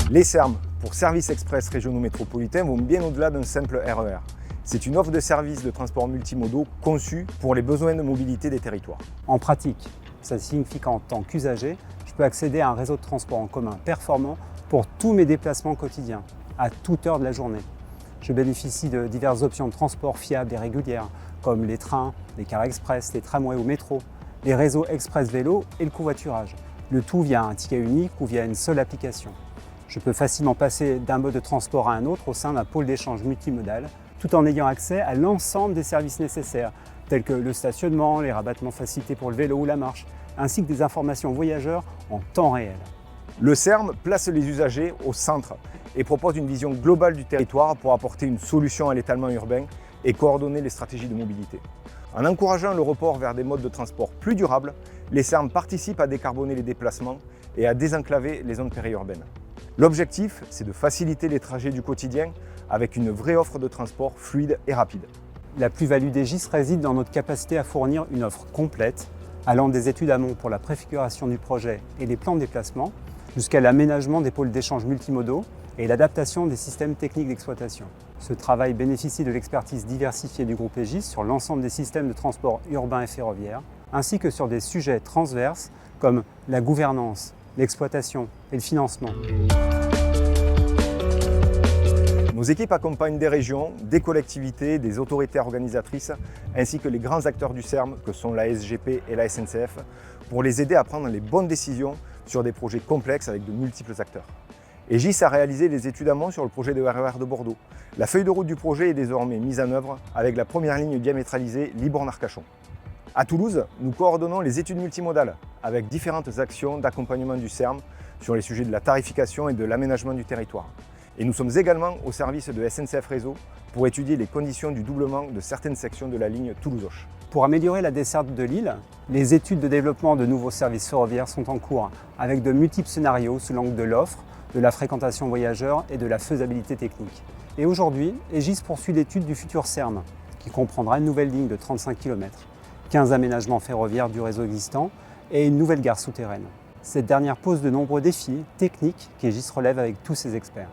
Les SERM, pour Services Express Régionaux Métropolitains, vont bien au-delà d'un simple RER. C'est une offre de services de transport multimodaux conçue pour les besoins de mobilité des territoires. En pratique, ça signifie qu'en tant qu'usager, je peux accéder à un réseau de transport en commun performant pour tous mes déplacements quotidiens, à toute heure de la journée. Je bénéficie de diverses options de transport fiables et régulières, comme les trains, les cars express, les tramways ou métros, les réseaux express vélo et le covoiturage. Le tout via un ticket unique ou via une seule application. Je peux facilement passer d'un mode de transport à un autre au sein d'un pôle d'échange multimodal, tout en ayant accès à l'ensemble des services nécessaires, tels que le stationnement, les rabattements facilités pour le vélo ou la marche, ainsi que des informations voyageurs en temps réel. Le SERM place les usagers au centre et propose une vision globale du territoire pour apporter une solution à l'étalement urbain et coordonner les stratégies de mobilité. En encourageant le report vers des modes de transport plus durables, les SERM participent à décarboner les déplacements et à désenclaver les zones périurbaines. L'objectif, c'est de faciliter les trajets du quotidien avec une vraie offre de transport fluide et rapide. La plus-value d'Egis réside dans notre capacité à fournir une offre complète, allant des études amont pour la préfiguration du projet et les plans de déplacement, jusqu'à l'aménagement des pôles d'échange multimodaux et l'adaptation des systèmes techniques d'exploitation. Ce travail bénéficie de l'expertise diversifiée du groupe Egis sur l'ensemble des systèmes de transport urbain et ferroviaire, ainsi que sur des sujets transverses comme la gouvernance, l'exploitation et le financement. Nos équipes accompagnent des régions, des collectivités, des autorités organisatrices, ainsi que les grands acteurs du SERM, que sont la SGP et la SNCF, pour les aider à prendre les bonnes décisions sur des projets complexes avec de multiples acteurs. Egis a réalisé les études amont sur le projet de RER de Bordeaux. La feuille de route du projet est désormais mise en œuvre avec la première ligne diamétralisée Libourne-Arcachon. À Toulouse, nous coordonnons les études multimodales avec différentes actions d'accompagnement du SERM sur les sujets de la tarification et de l'aménagement du territoire. Et nous sommes également au service de SNCF Réseau pour étudier les conditions du doublement de certaines sections de la ligne Toulouse-Auch. Pour améliorer la desserte de l'île, les études de développement de nouveaux services ferroviaires sont en cours, avec de multiples scénarios sous l'angle de l'offre, de la fréquentation voyageurs et de la faisabilité technique. Et aujourd'hui, Egis poursuit l'étude du futur SERM, qui comprendra une nouvelle ligne de 35 km, 15 aménagements ferroviaires du réseau existant et une nouvelle gare souterraine. Cette dernière pose de nombreux défis techniques qu'Egis relève avec tous ses experts.